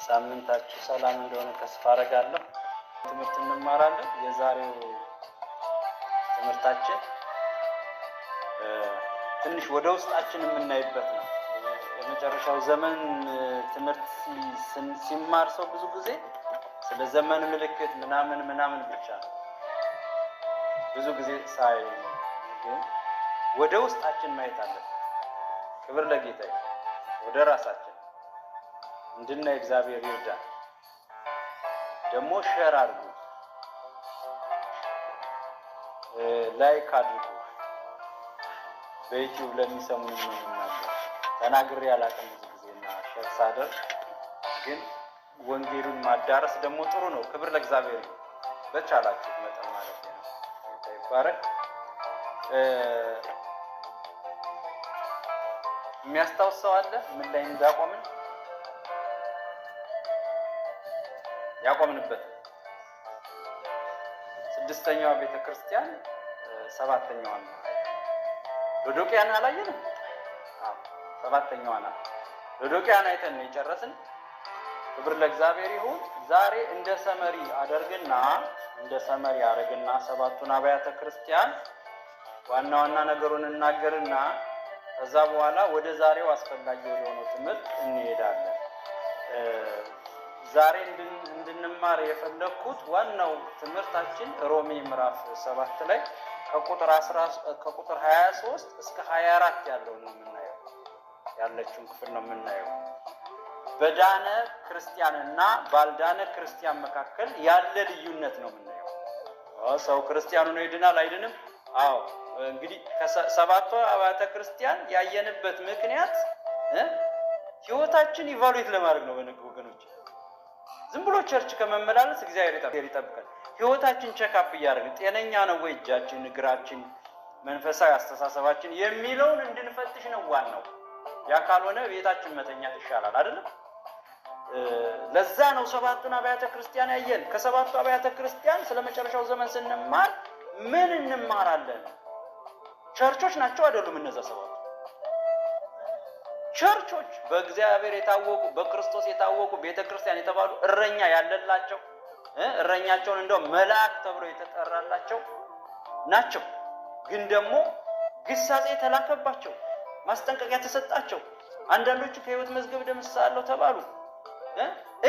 ሳምንታችሁ ሰላም እንደሆነ ተስፋ አደርጋለሁ። ትምህርት እንማራለን። የዛሬው ትምህርታችን ትንሽ ወደ ውስጣችን የምናይበት ነው። የመጨረሻው ዘመን ትምህርት ሲማር ሰው ብዙ ጊዜ ስለ ዘመን ምልክት ምናምን ብቻ ነው ብዙ ጊዜ ሳይ፣ ግን ወደ ውስጣችን ማየት አለብን። ክብር ለጌታ ይሁን። ወደ ራሳችን እንድናይ እግዚአብሔር ይርዳል። ደግሞ ሼር አድርጉ፣ ላይክ አድርጉ። በዩቲዩብ ለሚሰሙኝ ነው ተናግሬ አላውቅም ብዙ ጊዜና ሼር ሳደርግ፣ ግን ወንጌሉን ማዳረስ ደግሞ ጥሩ ነው። ክብር ለእግዚአብሔር ይሁን። በቻላችሁ መጠን ማለት ነው። ይባረክ። የሚያስታውሰው አለ ምን ላይ እንዳቆምን? ያቆምንበት ስድስተኛዋ ቤተክርስቲያን ሰባተኛዋ ነው። ሎዶቅያን አላየንም? ሰባተኛዋ ናት። ሎዶቅያን አይተን ነው የጨረስን። ክብር ለእግዚአብሔር ይሁን። ዛሬ እንደ ሰመሪ አደርግና ሰባቱን አብያተ ክርስቲያን ዋና ዋና ነገሩን እናገርና ከዛ በኋላ ወደ ዛሬው አስፈላጊ የሆነው ትምህርት እንሄዳለን። ዛሬ እንድንማር የፈለኩት ዋናው ትምህርታችን ሮሜ ምዕራፍ 7 ላይ ከቁጥር 23 እስከ 24 ያለው ነው የምናየው። ያለችውን ክፍል ነው የምናየው። በዳነ ክርስቲያንና ባልዳነ ክርስቲያን መካከል ያለ ልዩነት ነው የምናየው። ሰው ክርስቲያኑ ነው ይድናል አይድንም? አዎ። እንግዲህ ከሰባቱ አብያተ ክርስቲያን ያየንበት ምክንያት ህይወታችን ኢቫሉዌት ለማድረግ ነው። ወገኖች ዝም ብሎ ቸርች ከመመላለስ እግዚአብሔር ይጠብቃል። ህይወታችን ቼክአፕ እያደረግን ጤነኛ ነው ወይ እጃችን፣ እግራችን፣ መንፈሳዊ አስተሳሰባችን የሚለውን እንድንፈትሽ ነው ዋናው። ያ ካልሆነ ቤታችን መተኛት ይሻላል አይደለም? ለዛ ነው ሰባቱን አብያተ ክርስቲያን ያየን። ከሰባቱ አብያተ ክርስቲያን ስለመጨረሻው ዘመን ስንማር ምን እንማራለን? ቸርቾች ናቸው አይደሉም? እነዛ ሰባቱ ቸርቾች በእግዚአብሔር የታወቁ በክርስቶስ የታወቁ ቤተክርስቲያን የተባሉ እረኛ ያለላቸው እረኛቸውን እንደው መልአክ ተብሎ የተጠራላቸው ናቸው። ግን ደግሞ ግሳጼ ተላከባቸው፣ ማስጠንቀቂያ ተሰጣቸው። አንዳንዶቹ ከህይወት መዝገብ ደምሳለሁ ተባሉ።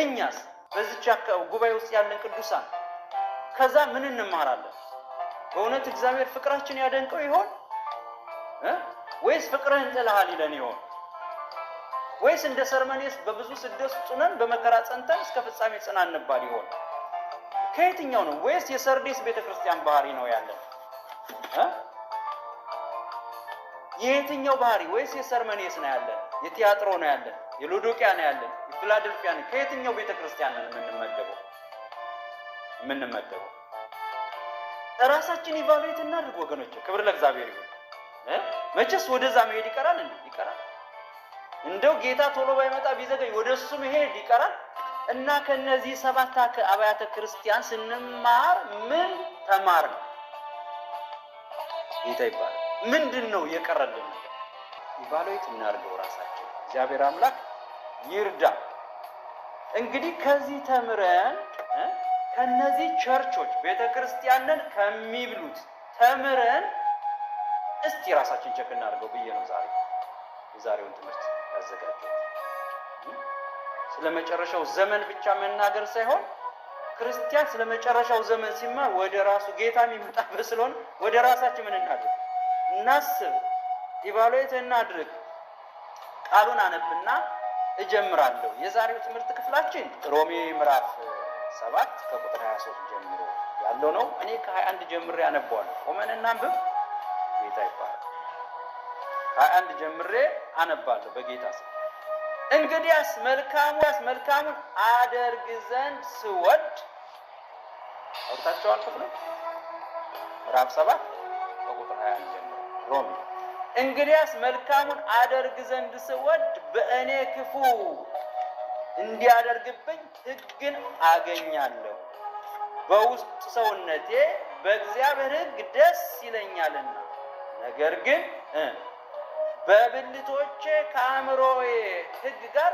እኛስ በዚች ጉባኤ ውስጥ ያለን ቅዱሳን ከዛ ምን እንማራለን? በእውነት እግዚአብሔር ፍቅራችን ያደንቀው ይሆን ወይስ ፍቅርህን ጥለሃል ይለን ይሆን? ወይስ እንደ ሰርመኔስ በብዙ ስደት ጹነን በመከራ ጸንተን እስከ ፍጻሜ ጽና እንባል ይሆን? ከየትኛው ነው? ወይስ የሰርዴስ ቤተክርስቲያን ባህሪ ነው ያለን? የየትኛው ባህሪ? ወይስ የሰርመኔስ ነው ያለን? የቲያጥሮ ነው ያለን? የሎዶቅያ ነው ያለን? የፊላደልፊያ ነው? ከየትኛው ቤተክርስቲያን ነው የምንመደበው? ራሳችን ኢቫሉዌት እናድርግ ወገኖች። ክብር ለእግዚአብሔር ይሁን። መቼስ ወደዛ መሄድ ይቀራል እንዴ? ይቀራል። እንደው ጌታ ቶሎ ባይመጣ ቢዘገይ ወደሱ መሄድ ይቀራል። እና ከነዚህ ሰባት አብያተ ክርስቲያን ስንማር ምን ተማርን? ጌታ ይባላል። ምንድነው የቀረልን? ኢቫሉዌት እናድርገው ራሳችን። እግዚአብሔር አምላክ ይርዳ። እንግዲህ ከዚህ ተምረን ከነዚህ ቸርቾች ቤተክርስቲያንን ከሚብሉት ተምረን እስቲ ራሳችን ቸክ እናድርገው ብዬ ነው የዛሬውን ትምህርት ያዘጋጀው። ስለመጨረሻው ዘመን ብቻ መናገር ሳይሆን ክርስቲያን ስለመጨረሻው ዘመን ሲማር ወደ ራሱ ጌታ የሚመጣበት ስለሆነ ወደ ራሳችን ምን እናድርግ? እናስብ፣ ኢቫሉዌት እናድርግ። ቃሉን አነብና እጀምራለሁ። የዛሬው ትምህርት ክፍላችን ሮሜ ምዕራፍ 7 ከቁጥር 23 ጀምሮ ያለው ነው። እኔ ከ21 ጀምሬ አነባዋለሁ። ቆመን እናንብብ። ጌታ ይባረክ። 21 ጀምሬ አነባለሁ በጌታ ስም። እንግዲያስ መልካሙን አደርግ ዘንድ ስወድ አውርታችኋል። ክፍሉ ምዕራፍ 7 ከቁጥር 21 ጀምሮ ሮሜ። እንግዲያስ መልካሙን አደርግ ዘንድ ስወድ በእኔ ክፉ እንዲያደርግብኝ ሕግን አገኛለሁ። በውስጥ ሰውነቴ በእግዚአብሔር ሕግ ደስ ይለኛልና፣ ነገር ግን በብልቶቼ ከአእምሮዬ ሕግ ጋር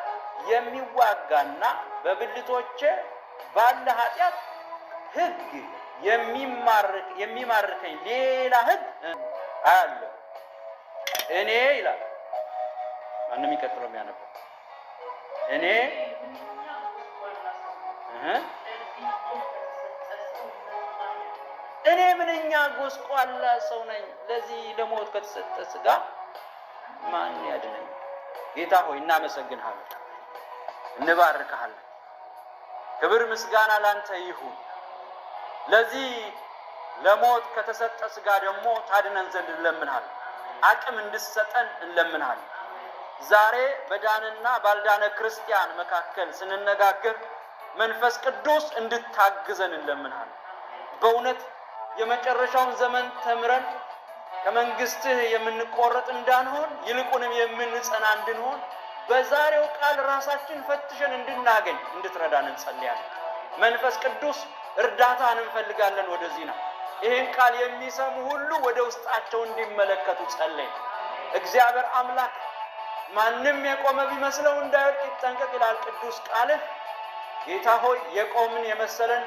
የሚዋጋና በብልቶቼ ባለ ኃጢአት ሕግ የሚማርከኝ ሌላ ሕግ አያለሁ። እኔ ይላል። ማንም ይቀጥለው የሚያነበው እኔ ምንኛ ጎስቋላ ሰው ነኝ። ለዚህ ለሞት ከተሰጠ ሥጋ ማን ያድነኝ? ጌታ ሆይ እናመሰግንሃለን፣ እንባርክሃለን። ክብር ምስጋና ላንተ ይሁን። ለዚህ ለሞት ከተሰጠ ሥጋ ደግሞ ታድነን ዘንድ እንለምንሃለን። አቅም እንድትሰጠን እንለምንሃለን። ዛሬ በዳንና ባልዳነ ክርስቲያን መካከል ስንነጋገር መንፈስ ቅዱስ እንድታግዘን እንለምንሃለን። በእውነት የመጨረሻውን ዘመን ተምረን ከመንግስትህ የምንቆረጥ እንዳንሆን ይልቁንም የምንጸና እንድንሆን በዛሬው ቃል ራሳችን ፈትሸን እንድናገኝ እንድትረዳን እንጸልያለን። መንፈስ ቅዱስ እርዳታን እንፈልጋለን። ወደዚህ ነው ይህን ቃል የሚሰሙ ሁሉ ወደ ውስጣቸው እንዲመለከቱ ጸለይ። እግዚአብሔር አምላክ ማንም የቆመ ቢመስለው እንዳይወድቅ ይጠንቀቅ ይላል ቅዱስ ቃልህ። ጌታ ሆይ የቆምን የመሰለን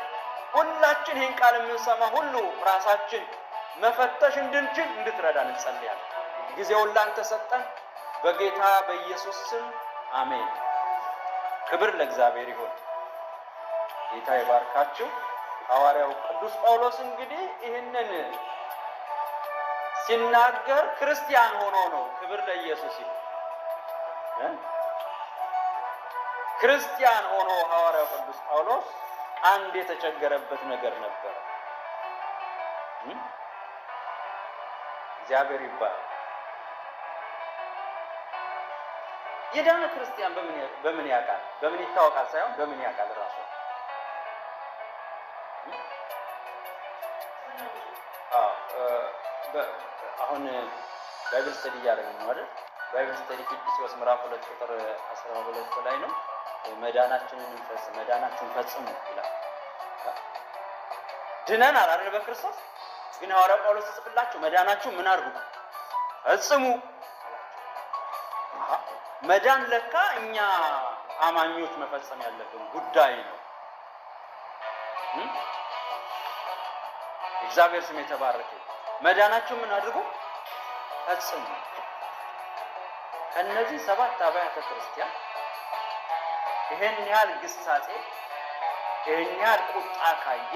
ሁላችን ይህን ቃል የምንሰማ ሁሉ ራሳችን መፈተሽ እንድንችል እንድትረዳን እንጸልያለን። ጊዜውን ላንተ ሰጠን፣ በጌታ በኢየሱስ ስም አሜን። ክብር ለእግዚአብሔር ይሁን። ጌታ ይባርካችሁ። ሐዋርያው ቅዱስ ጳውሎስ እንግዲህ ይህንን ሲናገር ክርስቲያን ሆኖ ነው። ክብር ለኢየሱስ ይሁን። ክርስቲያን ሆኖ ሐዋርያው ቅዱስ ጳውሎስ አንድ የተቸገረበት ነገር ነበር። እግዚአብሔር ይባል። የዳነ ክርስቲያን በምን ያውቃል? በምን ይታወቃል ሳይሆን በምን ያውቃል ራሱ። አሁን ባይብል ስተዲ እያደረግን ነው አይደል? ባይብል ስተዲ ፊልጵስዩስ ምዕራፍ 2 ቁጥር 12 ላይ ነው። መዳናችሁን ፈጽሙ ይላል። ድነናል አይደል በክርስቶስ። ግን ሐዋርያው ጳውሎስ ሲጽፍላችሁ መዳናችሁ ምን አድርጉ? ፈጽሙ። መዳን ለካ እኛ አማኞች መፈጸም ያለብን ጉዳይ ነው። እግዚአብሔር ስም የተባረከ። መዳናችሁ ምን አድርጉ? ፈጽሙ። ከነዚህ 7 አብያተ ክርስቲያን ይሄን ያህል ግሳጼ ይሄን ያህል ቁጣ ካየ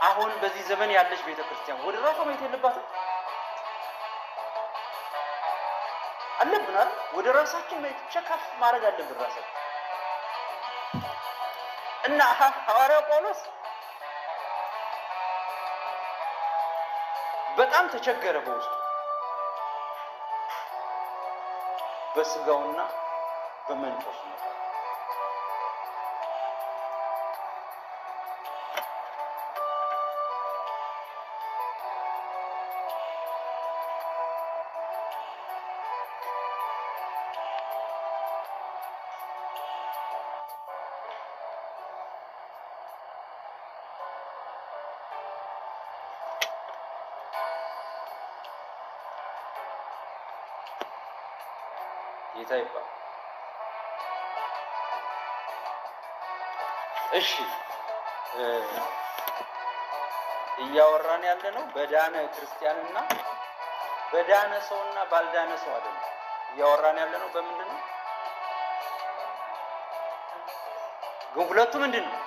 አሁን በዚህ ዘመን ያለች ቤተክርስቲያን ወደ ራሷ ማየት የለባትም? አለብን አይደል? ወደ ራሳችን ማየት ቸካፍ ማድረግ አለብን ራሳችን። እና ሐዋርያው ጳውሎስ በጣም ተቸገረ በውስጡ በስጋውና በመንፈሱ መካከል። ጌታ ይባል። እሺ እያወራን ያለ ነው በዳነ ክርስቲያንና በዳነ ሰውና ባልዳነ ሰው አይደለም። እያወራን ያለ ነው በምንድን ነው? ግን ሁለቱ ምንድን ነው?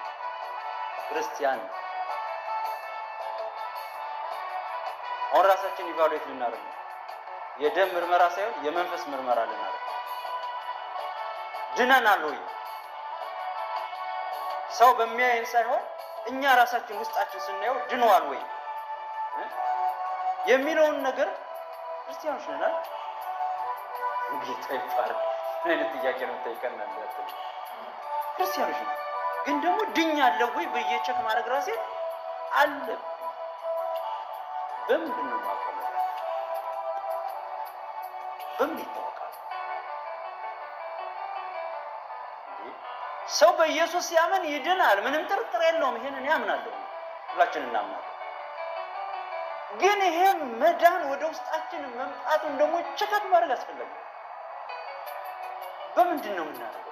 ክርስቲያን። አሁን ራሳችን ኢቫሉዌት ልናደርግ ነው። የደም ምርመራ ሳይሆን የመንፈስ ምርመራ ልናደርግ። ድነናል ወይ? ሰው በሚያየን ሳይሆን እኛ ራሳችን ውስጣችን ስናየው ድነዋል ወይ የሚለውን ነገር ክርስቲያኖች ነን። ጌታ ይባረክ። ምን አይነት ጥያቄ ነው የምትጠይቀን? ክርስቲያኖች ነን፣ ግን ደግሞ ድኛለሁ ወይ ብዬ ቼክ ማድረግ ራሴ አለ። በምንድን ነው የማውቀው? በምን ይታወቃል? ሰው በኢየሱስ ሲያምን ይድናል፣ ምንም ጥርጥር የለውም። ይሄንን ያምናለሁ፣ ሁላችን እናምናለን። ግን ይሄ መዳን ወደ ውስጣችን መምጣቱን ደግሞ ቼክ ማድረግ አስፈላጊ። በምንድን ነው የምናደርገው?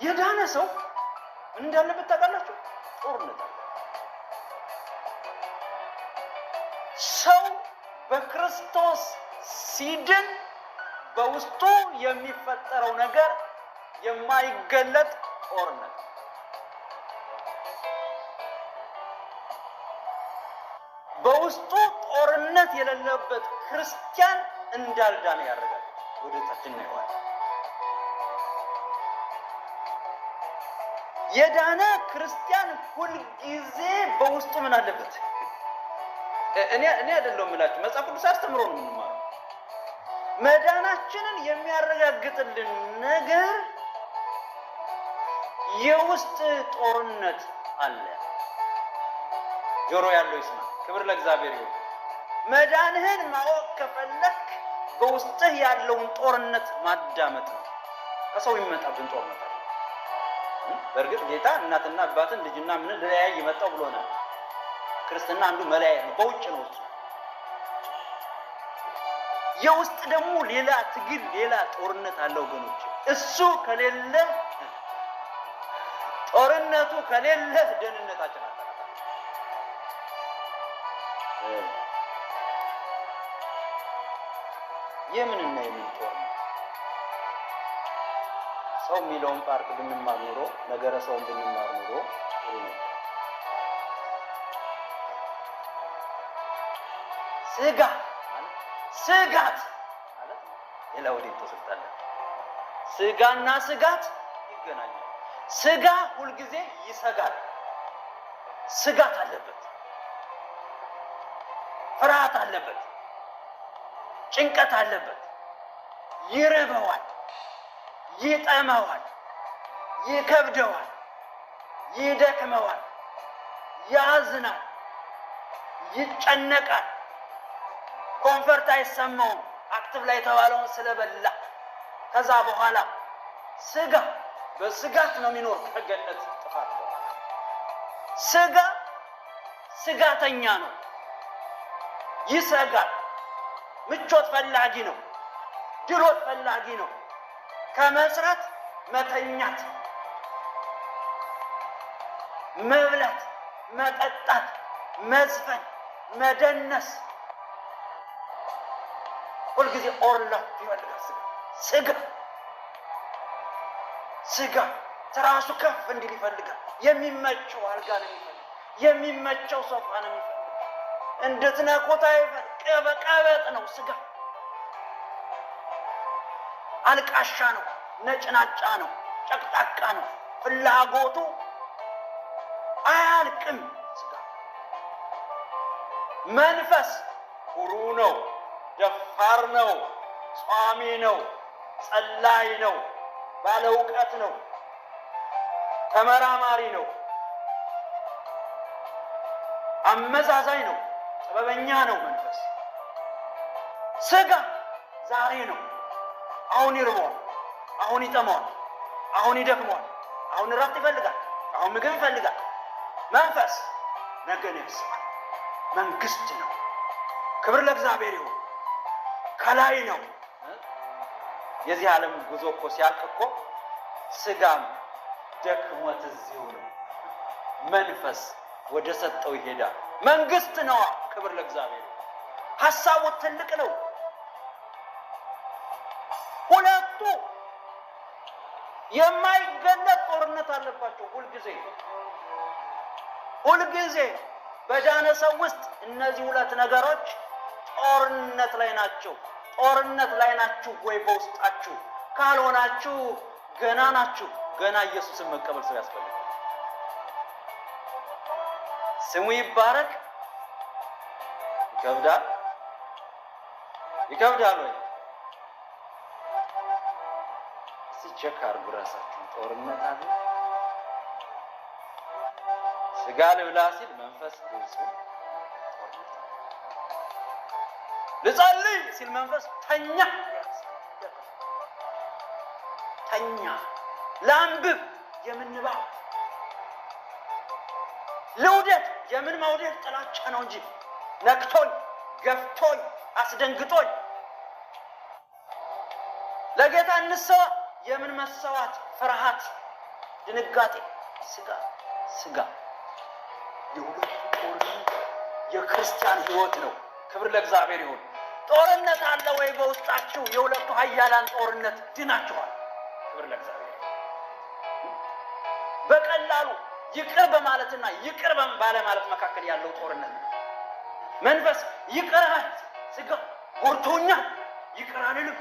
የዳነ ሰው ምን እንዳለበት ታውቃላችሁ? ጦርነት አለ። ሰው በክርስቶስ ሲድን በውስጡ የሚፈጠረው ነገር የማይገለጥ ጦርነት። በውስጡ ጦርነት የሌለበት ክርስቲያን እንዳልዳነ ያደርጋል። ወደ ታች እናየዋለን። የዳነ ክርስቲያን ሁልጊዜ በውስጡ ምን አለበት? እኔ አይደለሁም እላችሁ፣ መጽሐፍ ቅዱስ አስተምሮ ነው የምንማረው። መዳናችንን የሚያረጋግጥልን ነገር የውስጥ ጦርነት አለ። ጆሮ ያለው ይስማ። ክብር ለእግዚአብሔር ይሁን። መዳንህን ማወቅ ከፈለክ በውስጥህ ያለውን ጦርነት ማዳመጥ ነው። ከሰው የሚመጣብን ጦርነት አለ። በእርግጥ ጌታ እናትና አባትን ልጅና ምን ለያይ ይመጣው ብሎናል። ክርስትና አንዱ መለያየት ነው፣ በውጭ ነው እሱ። የውስጥ ደግሞ ሌላ ትግል፣ ሌላ ጦርነት አለው ወገኖች። እሱ ከሌለ፣ ጦርነቱ ከሌለ ደህንነታችን አጠራጣሪ። የምንና የምን ጦርነት? ሰው የሚለውን ፓርት ብንማር ኑሮ፣ ነገረ ሰውን ብንማር ኑሮ ጥሩ ነው። ስጋት ማለት ሌላ ወዴት ተሰጣለ? ስጋና ስጋት ይገናኛል። ስጋ ሁልጊዜ ይሰጋል። ስጋት አለበት፣ ፍርሃት አለበት፣ ጭንቀት አለበት፣ ይርበዋል፣ ይጠመዋል፣ ይከብደዋል፣ ይደክመዋል፣ ያዝናል፣ ይጨነቃል፣ ኮንፈርት አይሰማውም። አክቲቭ ላይ የተባለውን ስለበላ ከዛ በኋላ ስጋ በስጋት ነው የሚኖር ከገነት ጥፋት በኋላ። ስጋ ስጋተኛ ነው፣ ይሰጋል፣ ምቾት ፈላጊ ነው፣ ድሎት ፈላጊ ነው። ከመስራት መተኛት፣ መብላት፣ መጠጣት፣ መዝፈን፣ መደነስ፣ ሁልጊዜ ኦርላት ይፈልጋል። ስጋ ትራሱ ከፍ እንዲል ይፈልጋል። የሚመቸው አልጋ ነው የሚፈልግ፣ የሚመቸው ሶፋ ነው የሚፈልግ። እንድትነኩት አይፈልግ። ቀበጥ ነው ስጋ። አልቃሻ ነው፣ ነጭናጫ ነው፣ ጨቅጣቃ ነው። ፍላጎቱ አያልቅም ስጋ። መንፈስ ኩሩ ነው፣ ደፋር ነው፣ ጿሚ ነው፣ ጸላይ ነው፣ ባለ እውቀት ነው፣ ተመራማሪ ነው፣ አመዛዛኝ ነው፣ ጥበበኛ ነው። መንፈስ ስጋ ዛሬ ነው። አሁን ይርበዋል፣ አሁን ይጠማዋል፣ አሁን ይደክመዋል፣ አሁን እረፍት ይፈልጋል፣ አሁን ምግብ ይፈልጋል። መንፈስ ነገን ያስባል። መንግስት ነው። ክብር ለእግዚአብሔር ይሁን። ከላይ ነው። የዚህ ዓለም ጉዞ እኮ ሲያልቅ እኮ ስጋም ደክሞት እዚሁ ነው። መንፈስ ወደ ሰጠው ይሄዳል። መንግስት ነዋ። ክብር ለእግዚአብሔር። ሐሳቡ ትልቅ ነው። ሁለቱ የማይገለጥ ጦርነት አለባቸው። ሁልጊዜ በዳነ ሰው ውስጥ እነዚህ ሁለት ነገሮች ጦርነት ላይ ናቸው። ጦርነት ላይ ናችሁ ወይ? በውስጣችሁ ካልሆናችሁ ገና ናችሁ። ገና ኢየሱስን መቀበል ሰው ያስፈልጋል። ስሙ ይባረክ። ይከብዳል ወይ? ሲቸክ አድርጉ ራሳችሁን። ጦርነት አለ። ስጋ ልብላ ሲል መንፈስ ልጸልይ ሲል መንፈስ ተኛ። ላንብብ የምንባው ልውደት የምን መውደድ ጥላቻ ነው እንጂ ነክቶኝ ገፍቶኝ አስደንግጦኝ ለጌታ እንሰዋ የምን መሰዋት ፍርሃት ድንጋጤ ስጋ የሁለቱ ጦርነት የክርስቲያን ሕይወት ነው። ክብር ለእግዚአብሔር ይሁን። ጦርነት አለ ወይ በውስጣችሁ? የሁለቱ ኃያላን ጦርነት ድናችኋል። ክብር ለእግዚአብሔር። በቀላሉ ይቅር በማለትና ይቅር ባለማለት መካከል ያለው ጦርነት ነው። መንፈስ ይቅር አለ፣ ስጋ ጎርቶኛል፣ ይቅር አልልም፣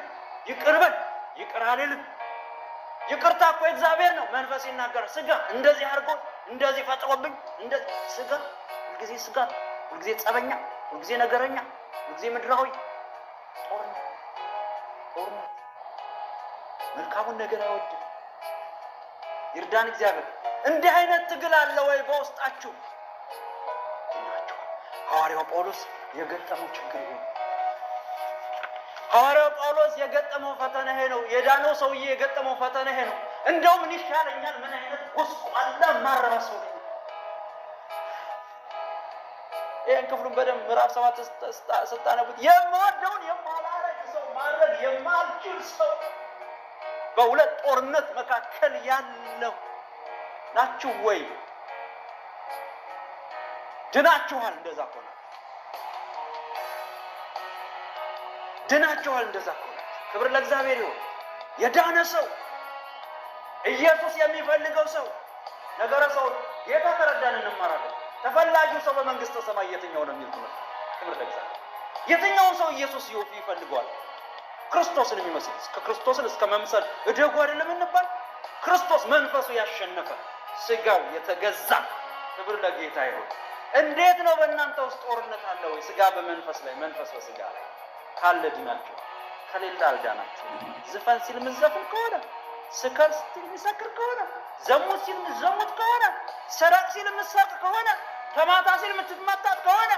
ይቅር በል፣ ይቅር አልልም። ይቅርታ እኮ እግዚአብሔር ነው። መንፈስ ይናገራል። ስጋ እንደዚህ አድርጎ እንደዚህ ፈጥሮብኝ ስጋ ሁልጊዜ ስጋት፣ ሁልጊዜ ጸበኛ፣ ሁልጊዜ ነገረኛ፣ ሁልጊዜ ምድራዊ ጦርነት መልካሙን ነገር አይወድም። ይርዳን እግዚአብሔር። እንዲህ አይነት ትግል አለ ወይ በውስጣችሁ? ሐዋርያው ጳውሎስ የገጠመው ችግር ይሄ ነው። ሐዋርያው ጳውሎስ የገጠመው ፈተና ይሄ ነው። የዳነው ሰውዬ የገጠመው ፈተና ይሄ ነው። እንደው ምን ይሻለኛል? ምን አይነት ጎስቋላ ማረባ ሰው ነኝ? ይሄን ክፍሉን በደንብ ምዕራፍ 7 ስታነቡት የማወደውን የማላረግ ሰው ማድረግ የማልችል ሰው በሁለት ጦርነት መካከል ያለው ናችሁ ወይ? ድናችኋል። እንደዛ ከሆነ ድናችኋል። እንደዛ ከሆነ ክብር ለእግዚአብሔር ይሁን። የዳነ ሰው ኢየሱስ የሚፈልገው ሰው ነገረ ሰው ጌታ ከረዳን እንማራለን። ተፈላጊው ሰው በመንግስተ ሰማይ የትኛው ነው የሚል ትምህርት። ክብር ለእግዚአብሔር። የትኛውን ሰው ኢየሱስ ይፈልገዋል? ክርስቶስን የሚመስል ክርስቶስን እስከ መምሰል እደጉ አይደለም እንባል። ክርስቶስ መንፈሱ ያሸነፈ ስጋው የተገዛ ክብር ለጌታ ይሁን። እንዴት ነው በእናንተ ውስጥ ጦርነት አለ ወይ? ስጋ በመንፈስ ላይ፣ መንፈስ በስጋ ላይ ካለ ድናችሁ፣ ከሌላ አልዳናችሁ። ዝፈን ሲል ምዘፍን ከሆነ፣ ስከር ሲል ምሰክር ከሆነ፣ ዘሙት ሲል ምዘሙት ከሆነ፣ ሰረቅ ሲል ምሰቅ ከሆነ፣ ተማታ ሲል ምትማታት ከሆነ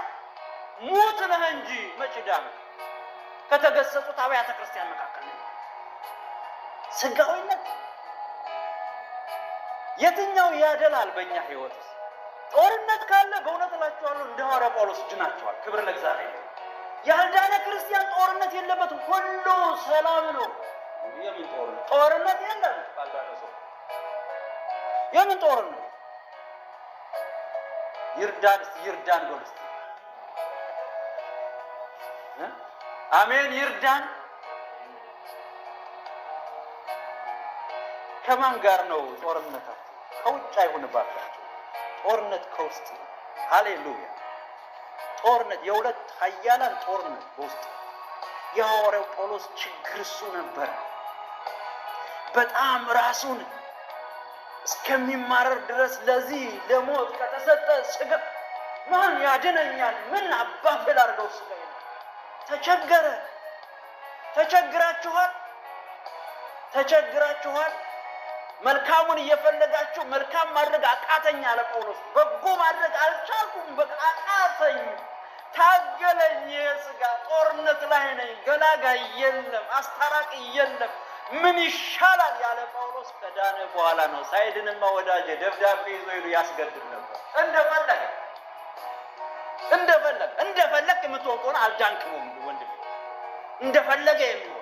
ሙት ነህ እንጂ መች ዳንክ? ከተገሰጹት አብያተ ክርስቲያን መካከል ነው። ስጋዊነት የትኛው ያደላል? በእኛ ህይወት ጦርነት ካለ በእውነት እላችኋለሁ እንደ ሐዋርያ ጳውሎስ ድናችኋል። ክብር ለእግዚአብሔር። ያልዳነ ክርስቲያን ጦርነት የለበትም። ሁሉ ሰላም ነው። የምን ጦርነት የለም ባልዳነ ሰው። የምን ጦርነት? ይርዳን ጎልስ አሜን። ይርዳን። ከማን ጋር ነው ጦርነታችሁ? ከውጭ አይሆንባችሁ። ጦርነት ከውስጥ። ሃሌሉያ። ጦርነት የሁለት ኃያላን ጦርነት በውስጥ። የሐዋርያው ጳውሎስ ችግር እሱ ነበር። በጣም ራሱን እስከሚማረር ድረስ ለዚህ ለሞት ከተሰጠ ስጋ ማን ያድነኛል? ምን አባቴ ላድርገው? ስጋ ተቸገረ። ተቸግራችኋል። መልካሙን እየፈለጋችሁ መልካም ማድረግ አቃተኝ አለ ጳውሎስ። በጎ ማድረግ አልቻልኩም፣ በቃ አቃተኝ፣ ታገለኝ። የስጋ ጦርነት ላይ ነኝ። ገላጋይ የለም፣ አስታራቂ የለም። ምን ይሻላል ያለ ጳውሎስ ከዳነ በኋላ ነው። ሳይድንማ ወዳጄ ደብዳቤ ይዞ ሄዱ ያስገድድ ነበር። እንደፈለግ የምትሆን ከሆነ አልዳንክም ወንድሜ። እንደፈለገ የሚሆን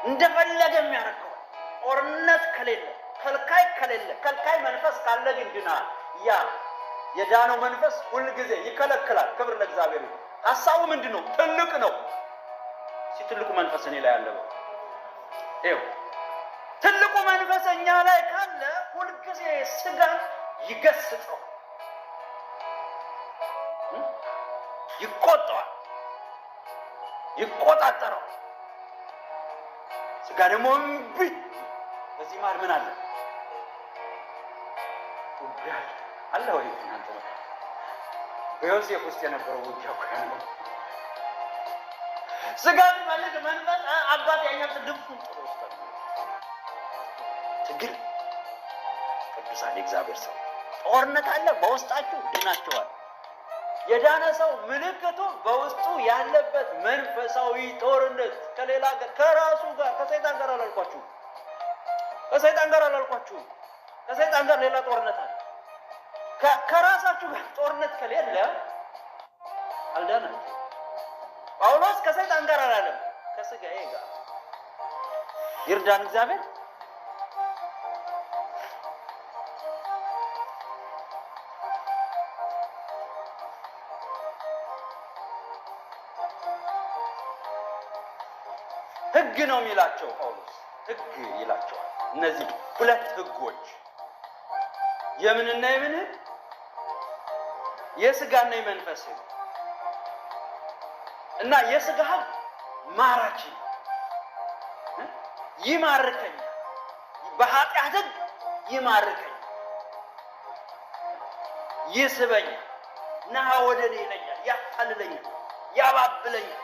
እንደፈለገ የሚያደርገው ጦርነት ከሌለ ከልካይ ከሌለ ከልካይ መንፈስ ካለ ግን ድናል። ያ የዳነው መንፈስ ሁልጊዜ ይከለክላል። ክብር ለእግዚአብሔር ይሁን። ሐሳቡ ምንድነው? ትልቅ ነው። ትልቁ መንፈስ እኔ ላይ አለ። ይኸው ትልቁ መንፈስ እኛ ላይ ካለ ሁልጊዜ ስጋን ይገስጸው፣ ይቆጣዋል፣ ይቆጣጠረው። ስጋ ደግሞ እምቢ። በዚህ መሃል ምን አለ? ውጊያ አለ ወይ? እናንተ በዮሴፍ ውስጥ የነበረው ውጊያ እኮ ነው። ስጋን ማለት መንፈስ አባት ያኛው ልብሱን ጥሎ ወስዷል። ትግል ቅዱሳን የእግዚአብሔር ሰው ጦርነት አለ በውስጣችሁ፣ ድናችኋል። የዳነ ሰው ምልክቱ በውስጡ ያለበት መንፈሳዊ ጦርነት ከሌላ ጋር ከራሱ ጋር ከሰይጣን ጋር አላልኳችሁ፣ ከሰይጣን ጋር አላልኳችሁ። ከሰይጣን ጋር ሌላ ጦርነት አለ። ከራሳችሁ ጋር ጦርነት ከሌለ አልዳናችሁ። ጳውሎስ ከሰይጣን ጋር አላለም፣ ከስጋዬ ጋር። ይርዳን እግዚአብሔር። ሕግ ነው የሚላቸው ጳውሎስ፣ ሕግ ይላቸዋል። እነዚህ ሁለት ሕጎች የምንና የምን ሕግ? የስጋና የመንፈስ ሕግ። እና የስጋ ሕግ ማራኪ ይማርከኛል፣ በኃጢአት ሕግ ይማርከኛል፣ ይስበኛል፣ ና ወደ እኔ ይለኛል፣ ያታልለኛል፣ ያባብለኛል።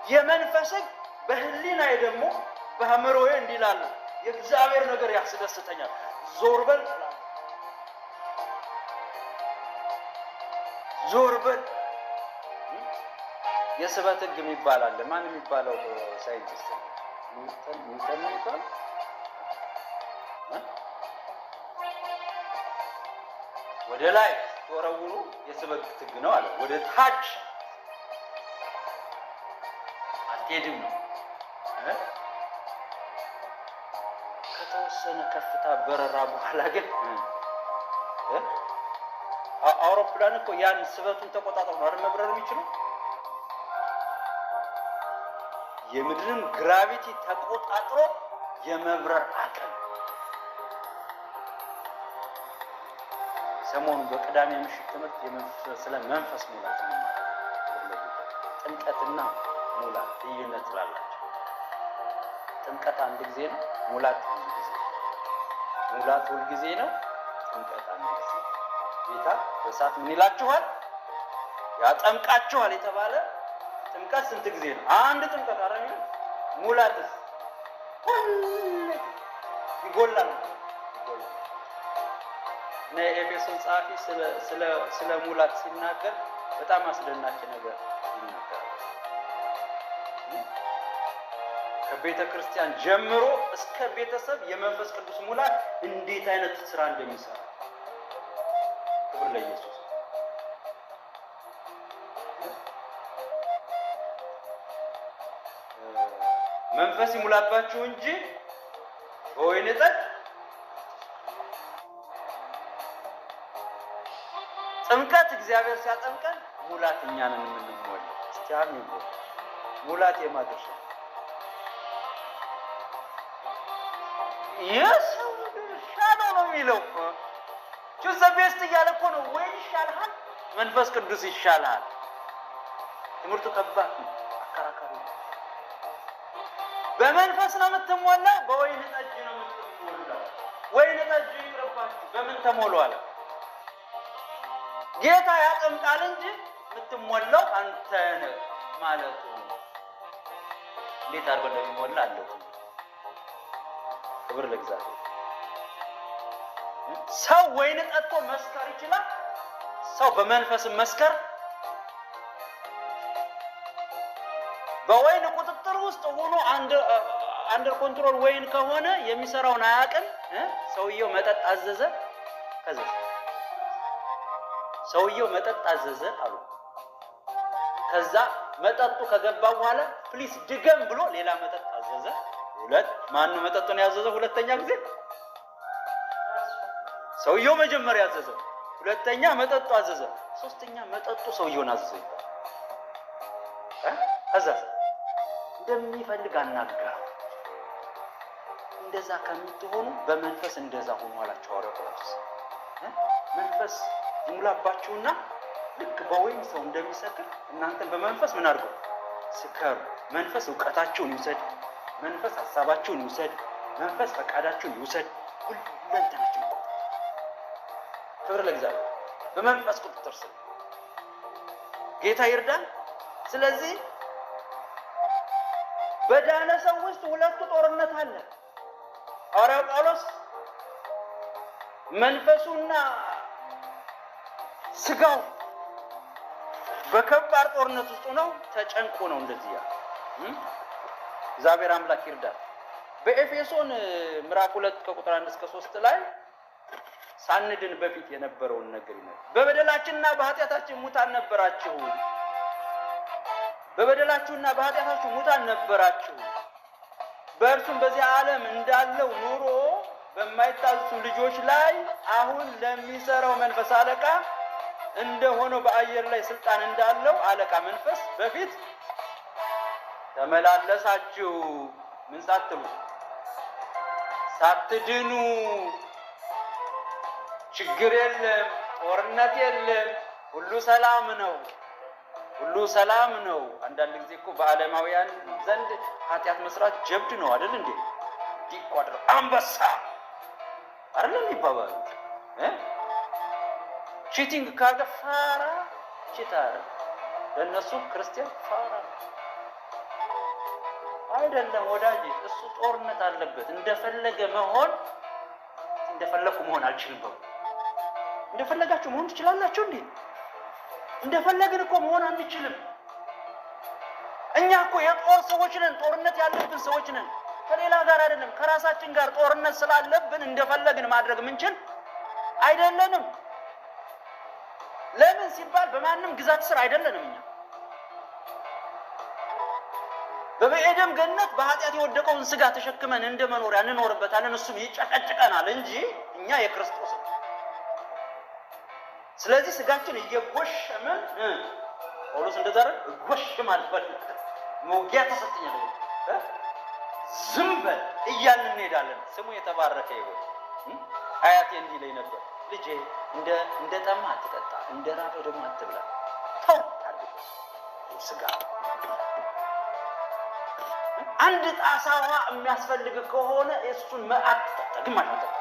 የመንፈስ ሕግ በህሊናዬ ደግሞ በአእምሮዬ እንዲላል የእግዚአብሔር ነገር ያስደስተኛል። ዞር በል ዞር በል። የስበት ሕግ የሚባል አለ። ማን የሚባለው ሳይንቲስት? ኒውተን ይባላል። ወደ ላይ ተወረውሩ የስበት ሕግ ነው አለ። ወደ ታች አትሄድም ነው። ከተወሰነ ከፍታ በረራ በኋላ ግን አውሮፕላን እኮ ያን ስበቱን ተቆጣጥሮ ነው አይደል መብረር የሚችለው? የምድርን ግራቪቲ ተቆጣጥሮ የመብረር አቅም። ሰሞኑን በቅዳሜ ምሽት ትምህርት ስለ መንፈስ ሙላት እንማራለን። ጥምቀትና ሙላት ልዩነት ስላላቸው፣ ጥምቀት አንድ ጊዜ ነው፣ ሙላት ብዙ ጊዜ። ሙላት ሁል ጊዜ ነው፣ ጥምቀት አንድ ጊዜ። ጌታ በእሳት ምን ይላችኋል? ያጠምቃችኋል የተባለ ጥምቀት ስንት ጊዜ ነው? አንድ ጥምቀት አይደል? ሙላትስ ይጎላል። ኤፌሶን ጸሐፊ ስለ ሙላት ሲናገር በጣም አስደናቂ ነገር ይናገራል። ከቤተ ክርስቲያን ጀምሮ እስከ ቤተሰብ የመንፈስ ቅዱስ ሙላት እንዴት አይነት ስራ እንደሚሰራ። ክብር ለኢየሱስ። መንፈስ ይሙላባችሁ እንጂ በወይን ጠጅ ጥምቀት እግዚአብሔር ሲያጠምቀን ሙላት እኛንን የምንሞላው። እስቲ አሜን። ሙላት የማድረሻ የሰው ድርሻ ነው የሚለው እኮ ጁዘቤስት እያለ እኮ ነው። ወይን ይሻልሃል፣ መንፈስ ቅዱስ ይሻልሃል። ትምህርቱ ከባድ ነው፣ አከራካሪ ነው። በመንፈስ ነው የምትሞላው፣ በወይን ጠጅ ነው የምትሞላው። ወይን ጠጅ ይቅርባችሁ፣ በምን ተሞሉ አለ ጌታ። ያጠምቃል እንጂ የምትሞላው አንተ ነህ ማለቱ ነው። እንዴት አድርጎ እንደሚሞላ አለው። ክብር ለእግዚአብሔር። ሰው ወይን ጠጥቶ መስከር ይችላል። ሰው በመንፈስ መስከር በወይን ቁጥጥር ውስጥ ሆኖ አንደር ኮንትሮል ወይን ከሆነ የሚሰራውን አያውቅም። ሰውየው መጠጥ አዘዘ፣ ከዛ ሰውየው መጠጥ አዘዘ አሉ። ከዛ መጠጡ ከገባ በኋላ ፕሊስ ድገም ብሎ ሌላ መጠጥ አዘዘ። ሁለት ማን ነው መጠጡን ያዘዘው? ሁለተኛ ጊዜ ሰውየው መጀመሪያ ያዘዘው፣ ሁለተኛ መጠጡ አዘዘ፣ ሶስተኛ መጠጡ ሰውየውን አዘዘ ይባላል። ከዛ እንደሚፈልግ አናገረው። እንደዛ ከምትሆኑ በመንፈስ እንደዛ ሆኑ አላቸው ሐዋርያው ጳውሎስ። መንፈስ ይሙላባችሁና ልክ በወይን ሰው እንደሚሰክር እናንተን በመንፈስ ምን አድርጉ? ስከሩ። መንፈስ እውቀታችሁን ይውሰድ፣ መንፈስ ሀሳባችሁን ይውሰድ፣ መንፈስ ፈቃዳችሁን ይውሰድ። ሁለንተናችሁን ቆ ክብር ለእግዚአብሔር። በመንፈስ ቁጥጥር ስር ጌታ ይርዳን። ስለዚህ በዳነ ሰው ውስጥ ሁለቱ ጦርነት አለ። ሐዋርያው ጳውሎስ መንፈሱና ስጋው በከባድ ጦርነት ውስጥ ነው፣ ተጨንቆ ነው እንደዚህ ያ እግዚአብሔር አምላክ ይርዳል። በኤፌሶን ምዕራፍ 2 ከቁጥር 1 እስከ 3 ላይ ሳንድን በፊት የነበረውን ነገር ነው። በበደላችንና በኃጢአታችን ሙታን ነበራችሁ፣ በበደላችሁና በኃጢአታችሁ ሙታን ነበራችሁ፣ በእርሱም በዚህ ዓለም እንዳለው ኑሮ በማይታዘዙ ልጆች ላይ አሁን ለሚሰራው መንፈስ አለቃ እንደሆነው በአየር ላይ ስልጣን እንዳለው አለቃ መንፈስ በፊት ተመላለሳችሁ። ምን ሳትሉ? ሳትድኑ። ችግር የለም፣ ጦርነት የለም፣ ሁሉ ሰላም ነው፣ ሁሉ ሰላም ነው። አንዳንድ ጊዜ እኮ በዓለማውያን ዘንድ ኃጢአት መስራት ጀብድ ነው አይደል እንዴ? ዲቋድር አንበሳ አይደል የሚባባሉት። ቺቲንግ ካገ ፋራ ቺታር፣ ለነሱ ክርስቲያን ፋራ አይደለም ወዳጅ። እሱ ጦርነት አለበት። እንደፈለገ መሆን እንደፈለኩ መሆን አልችልም። እንደፈለጋችሁ መሆን ትችላላችሁ እንዴ? እንደፈለግን እኮ መሆን አንችልም። እኛ እኮ የጦር ሰዎች ነን፣ ጦርነት ያለብን ሰዎች ነን። ከሌላ ጋር አይደለም፣ ከራሳችን ጋር ጦርነት ስላለብን እንደፈለግን ማድረግ ምንችል አይደለንም። ለምን ሲባል በማንም ግዛት ስር አይደለንም። እኛ በበኤደም ገነት በኃጢአት የወደቀውን ስጋ ተሸክመን እንደመኖሪያ እንኖርበታለን። እሱም ይጨቀጭቀናል እንጂ እኛ የክርስቶስ ነው። ስለዚህ ስጋችን እየጎሸመን ጳውሎስ እንደዛረ ጎሽም አልፈልግ መውጊያ ተሰጥኛል ዝም በል እያልን እንሄዳለን። ስሙ የተባረከ ይሁን። አያቴ እንዲህ ላይ ነበር፣ ልጄ እንደ ጠማ አትጠጣ፣ እንደ ራበ ደግሞ አትብላ። ተው ታድርግ ስጋ አንድ ጣሳ ውሃ የሚያስፈልግ ከሆነ እሱን አትጠጣ፣ ግማሽ አትጠጣ።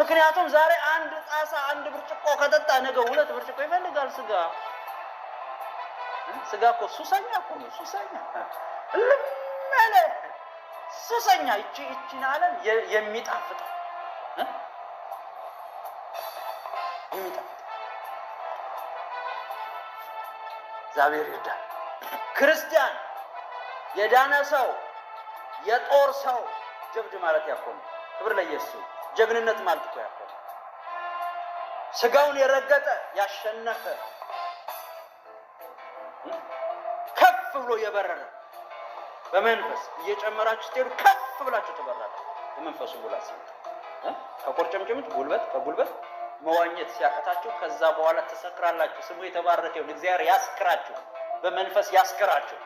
ምክንያቱም ዛሬ አንድ ጣሳ አንድ ብርጭቆ ከጠጣ ነገ 2 ብርጭቆ ይፈልጋል ስጋ። ስጋ እኮ ሱሰኛ እኮ ነው። ሱሰኛ ለማለ ሱሰኛ እቺን ዓለም የሚጣፍጥ እግዚአብሔር ይርዳል። ክርስቲያን የዳነ ሰው የጦር ሰው ጀብድ ማለት ያኮነ ክብር ለኢየሱስ። ጀግንነት ማለት እኮ ያኮነ ስጋውን የረገጠ ያሸነፈ ከፍ ብሎ የበረረ በመንፈስ እየጨመራችሁ ስትሄዱ ከፍ ብላችሁ ትበራላችሁ። በመንፈሱ ጉልበት ከቁርጭምጭሚት ጉልበት ከጉልበት መዋኘት ሲያቀታችሁ ከዛ በኋላ ተሰክራላችሁ። ስሙ የተባረከ ይሁን። እግዚአብሔር ያስክራችሁ፣ በመንፈስ ያስክራችሁ።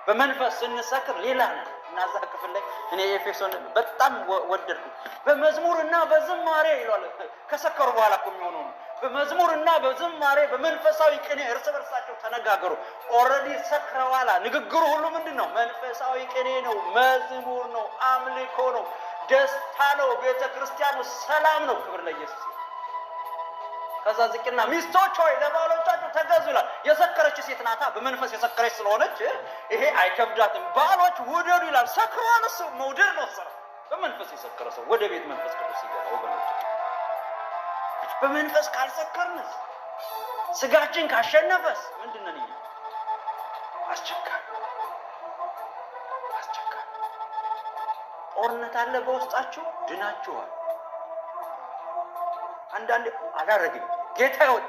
በመንፈስ ስንሰክር ሌላ ነው። እናዛ ክፍል ላይ እኔ ኤፌሶን በጣም ወደድኩ። በመዝሙርና በዝማሬ ይላል። ከሰከሩ በኋላ እኮ የሚሆነው በመዝሙርና በዝማሬ በመንፈሳዊ ቅኔ እርስ በርሳቸው ተነጋገሩ። ኦልሬዲ ሰክረዋላ። ንግግሩ ሁሉ ምንድነው? መንፈሳዊ ቅኔ ነው፣ መዝሙር ነው፣ አምልኮ ነው፣ ደስታ ነው። ቤተ ክርስቲያኑ ሰላም ነው። ክብር ለኢየሱስ። ከዛ ዝቅና ሚስቶች ሆይ ለባሎቻችሁ ተገዙ ይላል። የሰከረች ሴት ናታ። በመንፈስ የሰከረች ስለሆነች ይሄ አይከብዳትም። ባሎች ውደዱ ይላል። ሰክሯል። እሱ መውደድ ነው ስራ። በመንፈስ የሰከረ ሰው ወደ ቤት መንፈስ ቅዱስ ይገባ። ወገኖች በመንፈስ ካልሰከርንስ ስጋችን ካሸነፈስ ምንድነው? ይሄ አስቸጋሪ ጦርነት አለ በውስጣችሁ። ድናችኋል። አንዳንዴ አላረግም ጌታ ይወድ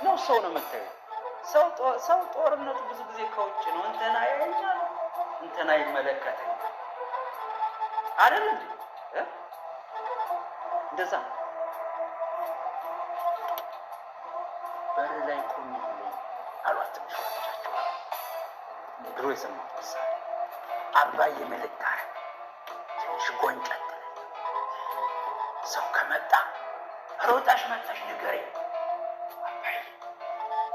ነው ሰው ነው የምታየው። ሰው ጦርነቱ ብዙ ጊዜ ከውጭ ነው። እንትና ያየኛል፣ እንትና ይመለከተኛል አይደል እንዴ? እንደዛ በር ላይ ቆሚልኝ አሏት ትንሿቻቸው። ድሮ የሰማሁት ምሳሌ አባዬ መልእክት አለ ትንሽ ጎንጨት ሰው ከመጣ ሮጣሽ መጣሽ ንገረኝ አባዬ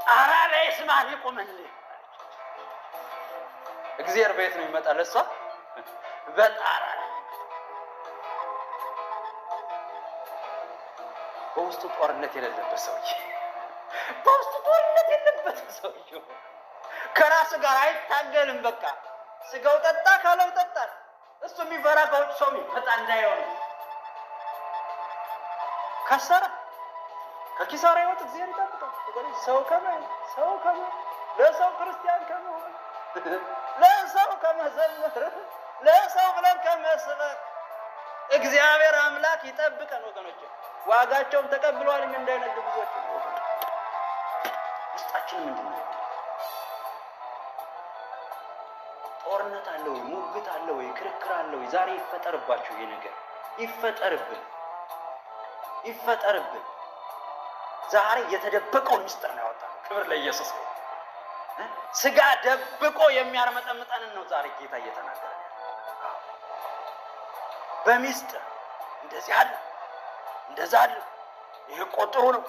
ጣራ ላይ ስማ ሊቆምልህ። እግዚአብሔር ቤት ነው ይመጣል። እሷ በጣራ በውስጡ ጦርነት የሌለበት ሰውዬ፣ በውስጡ ጦርነት የሌለበት ሰውዬ ከራሱ ጋር አይታገልም። በቃ ስጋው ጠጣ ካለው ጠጣ። እሱ የሚፈራ ከውጭ ሰው የሚመጣ እንዳይሆን ከሰራ ከኪሳራ ህይወት እግዚአብሔር ይጠብቃል። ሰው ለሰው ክርስቲያን ከመሆን ለሰው ከመዘመር ለሰው ብለን ከመስበክ እግዚአብሔር አምላክ ይጠብቀን ወገኖች። ዋጋቸውን ተቀብለዋል። ምን እንዳይነዱ ብዙዎች ውስጣችን ምንድነው? ጦርነት አለ ወይ? ሙግት አለ ወይ? ክርክር አለ ወይ? ዛሬ ይፈጠርባችሁ። ይሄ ነገር ይፈጠርብን። ዛሬ የተደበቀውን ምስጢር ነው ያወጣው። ክብር ለኢየሱስ ነው። ስጋ ደብቆ የሚያርመጠምጠንን ነው ዛሬ ጌታ እየተናገረ በሚስጥር እንደዚህ አለ እንደዛ አለ። ይሄ ቆጥሩ ነው።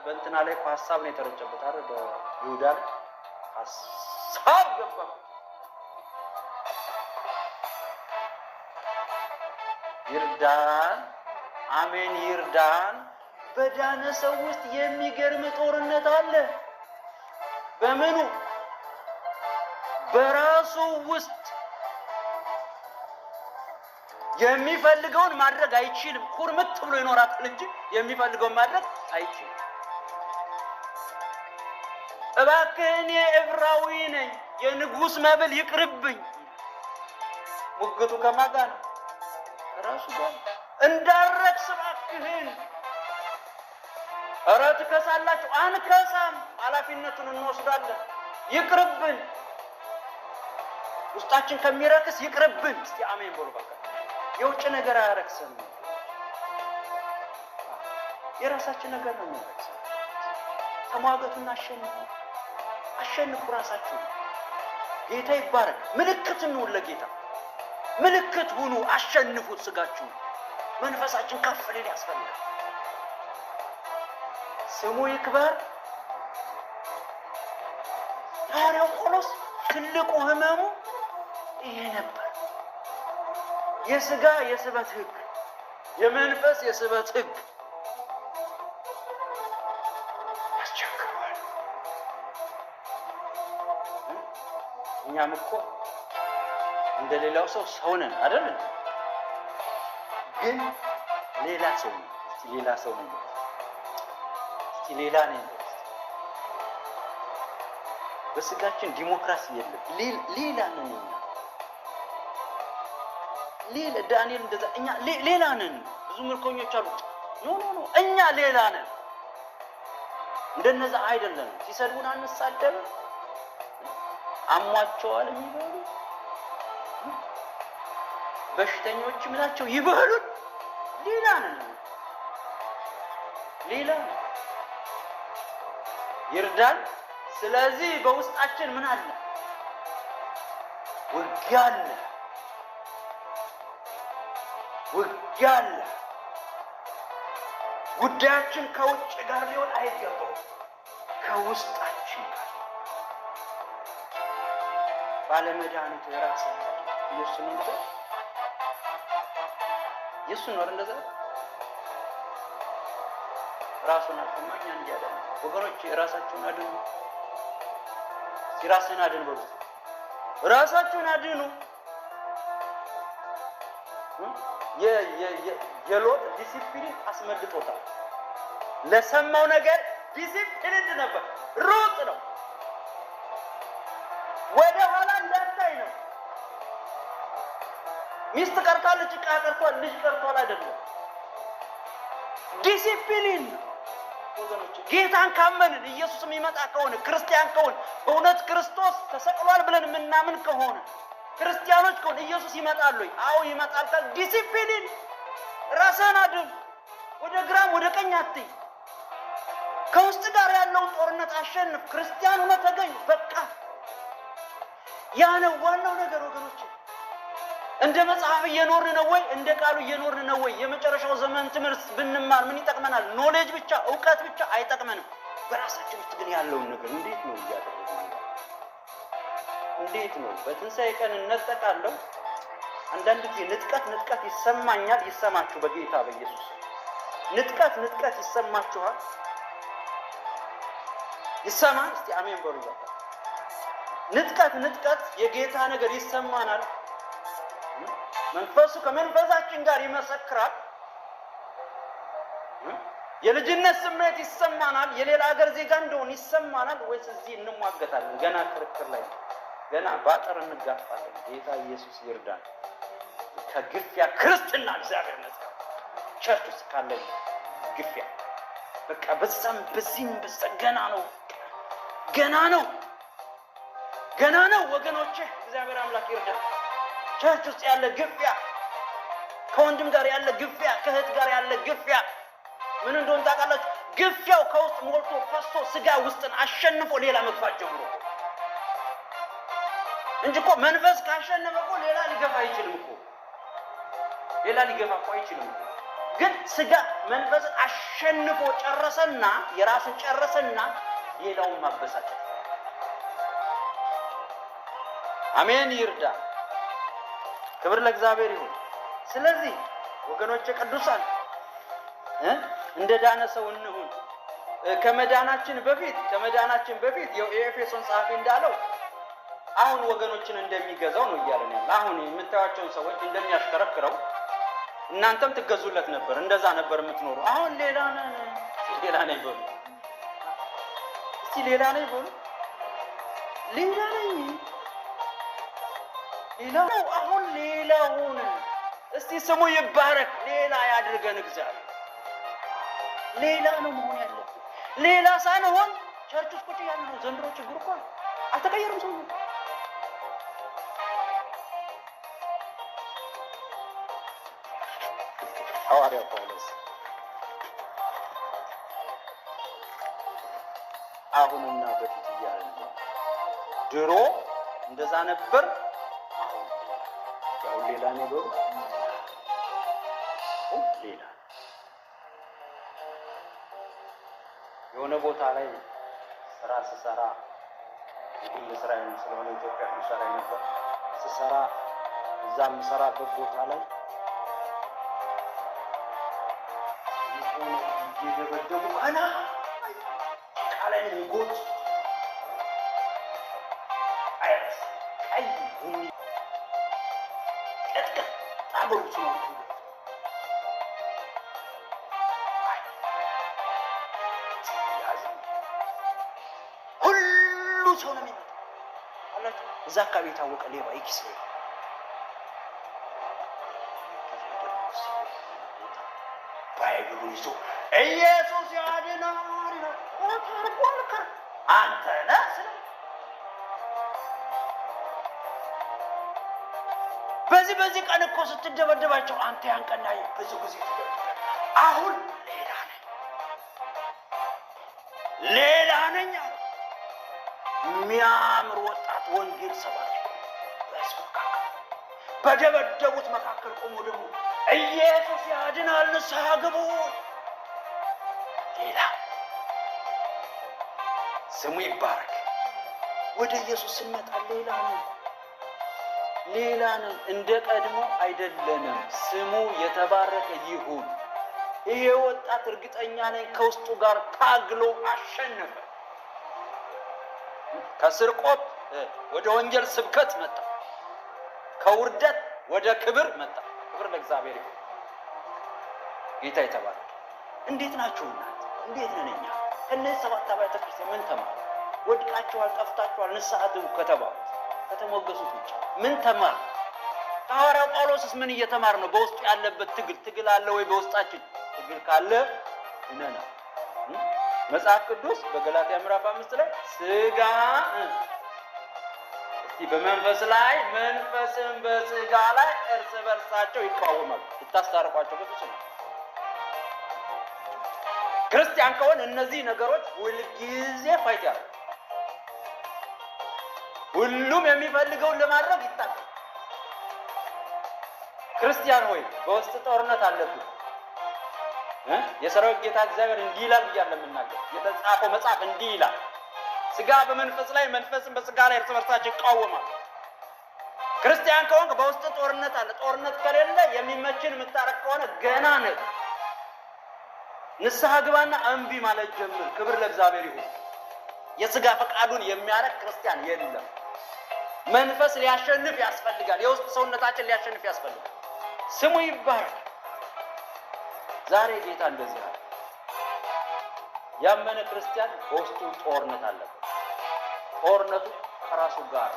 በእንትና ላይ ሐሳብ ነው የተረጨበት አይደል? በይሁዳ ላይ ሐሳብ ገባ። ይርዳን፣ አሜን ይርዳን። በዳነ ሰው ውስጥ የሚገርም ጦርነት አለ። በምኑ? በራሱ ውስጥ የሚፈልገውን ማድረግ አይችልም። ኩርምት ብሎ ይኖራል እንጂ የሚፈልገውን ማድረግ አይችልም። እባክህ እኔ ዕብራዊ ነኝ፣ የንጉሥ መብል ይቅርብኝ። ሙግቱ ከማን ጋር ነው? ራሱ ጋር። እንዳረክስ እባክህን። ኧረ ትከሳላችሁ። አንከሳም፣ ኃላፊነቱን እንወስዳለን። ይቅርብን፣ ውስጣችን ከሚረክስ ይቅርብን። እስቲ አሜን በሉ። በቃ የውጭ ነገር አያረክስም፣ የራሳችን ነገር ነው የሚያረክሰው። ተሟገቱና አሸንፉ ራሳችሁ። ጌታ ይባረክ። ምልክት እንሁን ለጌታ፣ ምልክት ሁኑ። አሸንፉት ስጋችሁ። መንፈሳችን ከፍ ሊል ያስፈልጋል። ስሙ ይክበር። ሐዋርያው ጳውሎስ ትልቁ ህመሙ ይሄ ነበር። የስጋ የስበት ህግ፣ የመንፈስ የስበት ህግ ያስቸግረዋል። እኛም እኮ እንደሌላው ሰው ነን አይደል? ግን ሌላ ሰው ነው። ሌላ ሰው ነው። ሌላ ነን። በስጋችን ዲሞክራሲ የለም። ሌላ ነን። ሌላ ዳንኤል እንደዛ እኛ ሌላ ነን። ብዙ ምርኮኞች አሉ። ኖ እኛ ሌላ ነን። እንደነዛ አይደለም። ሲሰድቡን አንሳደብም። አሟቸዋል የሚበሉ በሽተኞች ምናቸው ይበሉን። ሌላ ነን። ሌላ ነን። ይርዳን። ስለዚህ በውስጣችን ምን አለ? ውጊያ አለ። ጉዳያችን ከውጭ ጋር ሊሆን አይገባው፣ ከውስጣችን ጋር። ባለመድኃኒቱ የራስ ኢየሱስ ነው። ኢየሱስ ነው እንደዛ ራሱን አጥማኛ እንዲያደርግ። ወገኖች ራሳችሁን አድኑ። ራስህን አድን በሉ። ራሳችሁን አድኑ። የሎጥ ዲሲፕሊን አስመልጦታል። ለሰማው ነገር ዲሲፕሊን ነበር። ሩጥ ነው፣ ወደ ኋላ እንዳታይ ነው። ሚስት ቀርታለች፣ ዕቃ ቀርቷል፣ ልጅ ቀርቷል አይደለም። ዲሲፕሊን ወገኖች ጌታን ካመንን ኢየሱስም ይመጣ ከሆነ ክርስቲያን ከሆነ በእውነት ክርስቶስ ተሰቅሏል ብለን የምናምን ከሆነ ክርስቲያኖች ከሆነ ኢየሱስ ይመጣል ወይ? አዎ ይመጣል። ዲሲፕሊን ራስህን አድን። ወደ ግራም ወደ ቀኝ አትይ። ከውስጥ ጋር ያለውን ጦርነት አሸንፍ። ክርስቲያን ሆነ ተገኝ። በቃ ያ ነው ዋናው ነገር ወገኖች። እንደ መጽሐፍ እየኖርን ነው ወይ? እንደ ቃሉ እየኖርን ነው ወይ? የመጨረሻው ዘመን ትምህርት ብንማር ምን ይጠቅመናል? ኖሌጅ ብቻ እውቀት ብቻ አይጠቅመንም። በራሳችን ውስጥ ግን ያለውን ነገር እንዴት ነው እያደረግን? እንዴት ነው? በትንሣኤ ቀን እነጠቃለሁ። አንዳንድ ጊዜ ንጥቀት ይሰማኛል። ይሰማችሁ በጌታ በኢየሱስ ንጥቀት ይሰማችኋል? ይሰማል? እስቲ አሜን በሉ። ንጥቀት የጌታ ነገር ይሰማናል። መንፈሱ ከመንፈሳችን ጋር ይመሰክራል። የልጅነት ስሜት ይሰማናል። የሌላ ሀገር ዜጋ እንደሆን ይሰማናል። ወይስ እዚህ እንሟገታለን? ገና ክርክር ላይ ገና ባጠር እንጋፋለን። ጌታ ኢየሱስ ይርዳን። ከግፊያ ክርስትና እግዚአብሔር ነፃ ቸርች ውስጥ ካለ ግፊያ በቃ በዛም በዚህም ገና ነው ወገኖቼ። እግዚአብሔር አምላክ ይርዳን። ቸርች ውስጥ ያለ ግፊያ፣ ከወንድም ጋር ያለ ግፊያ፣ ከእህት ጋር ያለ ግፊያ ምን እንደሆነ ታውቃላችሁ? ግፊያው ከውስጥ ሞልቶ ፈሶ ስጋ ውስጥን አሸንፎ ሌላ መግፋት ጀምሮ እንጂ እኮ መንፈስ ካሸነፈ እኮ ሌላ ሊገፋ አይችልም እኮ። ግን ስጋ መንፈስን አሸንፎ ጨረሰና የራስን ጨረሰና ሌላውን ማበሳጨት። አሜን ይርዳ። ክብር ለእግዚአብሔር ይሁን። ስለዚህ ወገኖቼ ቅዱሳን እንደ ዳነ ሰው እንሁን። ከመዳናችን በፊት የኤፌሶን ጸሐፊ እንዳለው አሁን ወገኖችን እንደሚገዛው ነው እያለን ያለ። አሁን የምታዩቸውን ሰዎች እንደሚያሽከረክረው እናንተም ትገዙለት ነበር። እንደዛ ነበር የምትኖሩ። አሁን ሌላ ነን ይበሉ እስቲ። ሌላ ነኝ ሌላው አሁን ሌላውን እስቲ ስሙ ይባረክ። ሌላ ያድርገን እግዚአብሔር። ሌላ ነው መሆን ያለብን። ሌላ ሳንሆን ቸርች ውስጥ ቁጭ ያለው ዘንድሮ ችግር እኮ አልተቀየረም። ሰው ሐዋርያው ጳውሎስ አሁንና በፊት እያለ ነው። ድሮ እንደዛ ነበር፣ አሁን ሌላ ነው። ሌላ የሆነ ቦታ ላይ ስራ ስሰራ የግል ስራዬን ስለሆነ ኢትዮጵያ ስሰራ ነበር። ስሰራ እዛም ስሰራበት ቦታ ላይ እየደበደቡ አና ቃላይ ንጎት አይስ ቀይ ቡኒ ቀጥቀጥ አብሩ ነው። ሰው ነው የሚመጣው አላህ እዛ አካባቢ የታወቀ ሌባ ይኪስ ሌባ ባይብሉን ይዞ ኢየሱስ ያድናል ነው ወጣ አንተ ነህ ስለ በዚህ ቀን እኮ ስትደበደባቸው አንተ ያንቀናይ ብዙ ጊዜ አሁን ሌላ ነኝ የሚያምር ወጣት ወንጌል ሰባኪ በደበደቡት መካከል ቆሞ ደግሞ ኢየሱስ ያድናል ንስሐ ግቡ። ሌላ ስሙ ይባረክ። ወደ ኢየሱስ ስንመጣ ሌላ ነው። እንደ ቀድሞ አይደለንም። ስሙ የተባረከ ይሁን። ይሄ ወጣት እርግጠኛ ነኝ ከውስጡ ጋር ታግሎ አሸነፈ። ከስርቆት ወደ ወንጌል ስብከት መጣ። ከውርደት ወደ ክብር መጣ። ክብር ለእግዚአብሔር ይሁን። ጌታ የተባረከ። እንዴት ናችሁ እናንተ? እንዴት ነን እኛ? ከነዚህ ሰባት አብያተ ክርስቲያን ምን ተማሩ? ወድቃችኋል፣ ጠፍታችኋል፣ ንስሐ ግቡ ከተባሉት ከተሞገሱት ውጭ ምን ተማር? ሐዋርያው ጳውሎስስ ምን እየተማር ነው? በውስጡ ያለበት ትግል አለ ወይ? በውስጣችን ትግል ካለ እነና መጽሐፍ ቅዱስ በገላትያ ምዕራፍ 5 ላይ ስጋ በመንፈስ ላይ መንፈስን በስጋ ላይ እርስ በርሳቸው ይቃወማሉ ልታስታርቋቸው በትችላል። ክርስቲያን ከሆነ እነዚህ ነገሮች ሁልጊዜ ፋይት ያደርጋል። ሁሉም የሚፈልገውን ለማድረግ ይታገላል። ክርስቲያን ሆይ በውስጥ ጦርነት አለብህ። የሰራዊት ጌታ እግዚአብሔር እንዲህ ይላል ብያለሁ የምናገር የተጻፈው መጽሐፍ እንዲህ ይላል፣ ስጋ በመንፈስ ላይ መንፈስን በስጋ ላይ እርስ በርሳቸው ይቃወማሉ። ክርስቲያን ከሆንክ በውስጥ ጦርነት አለ። ጦርነት ከሌለ የሚመችን የምታረቅ ከሆነ ገና ነህ። ንስሐ ግባና እምቢ ማለት ጀምር። ክብር ለእግዚአብሔር ይሁን። የስጋ ፈቃዱን የሚያረክ ክርስቲያን የለም። መንፈስ ሊያሸንፍ ያስፈልጋል። የውስጥ ሰውነታችን ሊያሸንፍ ያስፈልጋል። ስሙ ይባረክ። ዛሬ ጌታ እንደዚህ አለ። ያመነ ክርስቲያን በውስጡ ጦርነት አለበት። ጦርነቱ ከራሱ ጋር፣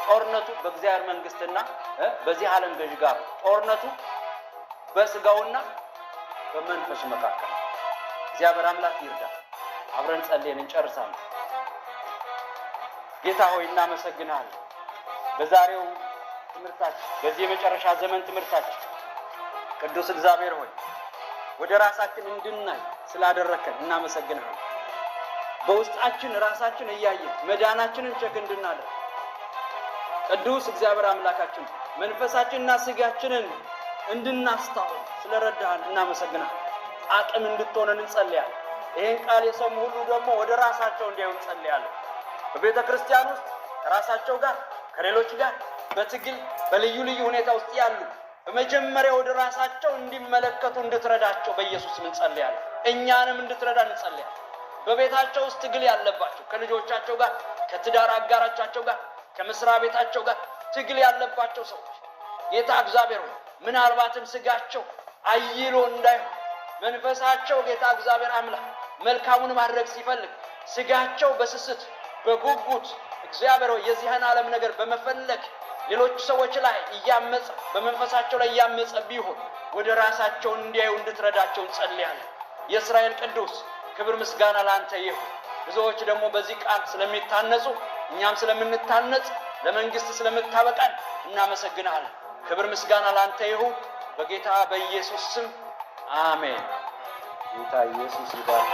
ጦርነቱ በእግዚአብሔር መንግስትና በዚህ ዓለም ገዥ ጋር፣ ጦርነቱ በስጋውና በመንፈሱ መካከል። እግዚአብሔር አምላክ ይርዳል። አብረን ጸልየን እንጨርሳለን። ጌታ ሆይ እናመሰግናለን። በዛሬው ትምህርታችን በዚህ የመጨረሻ ዘመን ትምህርታችን ቅዱስ እግዚአብሔር ሆይ ወደ ራሳችን እንድናይ ስላደረከን እናመሰግናለን። በውስጣችን ራሳችን እያየን መዳናችንን ቸክ እንድናደርግ ቅዱስ እግዚአብሔር አምላካችን መንፈሳችንና ስጋችንን እንድናስተውል ስለረዳን እናመሰግናለን። አቅም እንድትሆነን እንጸልያለን። ይሄን ቃል የሰሙ ሁሉ ደግሞ ወደ ራሳቸው እንዲያዩ እንጸልያለን። በቤተ ክርስቲያን ውስጥ ከራሳቸው ጋር ከሌሎች ጋር በትግል በልዩ ልዩ ሁኔታ ውስጥ ያሉ በመጀመሪያ ወደ ራሳቸው እንዲመለከቱ እንድትረዳቸው በኢየሱስ ስም እንጸልያለን። እኛንም እንድትረዳ እንጸልያለን። በቤታቸው ውስጥ ትግል ያለባቸው ከልጆቻቸው ጋር ከትዳር አጋራቻቸው ጋር ከመስሪያ ቤታቸው ጋር ትግል ያለባቸው ሰዎች ጌታ እግዚአብሔር ሆይ ምናልባትም ስጋቸው አይሎ እንዳይሆን መንፈሳቸው ጌታ እግዚአብሔር አምላክ መልካሙን ማድረግ ሲፈልግ ስጋቸው በስስት በጉጉት እግዚአብሔር ሆይ የዚህን ዓለም ነገር በመፈለግ ሌሎች ሰዎች ላይ እያመጸ በመንፈሳቸው ላይ እያመጸ ቢሆን ወደ ራሳቸው እንዲያዩ እንድትረዳቸው እንጸልያለን። የእስራኤል ቅዱስ ክብር ምስጋና ለአንተ ይሁን። ብዙዎች ደግሞ በዚህ ቃል ስለሚታነጹ እኛም ስለምንታነጽ ለመንግስት ስለምታበቃን እናመሰግናለን። ክብር ምስጋና ለአንተ ይሁን በጌታ በኢየሱስ ስም አሜን። ጌታ ኢየሱስ ይባርክ።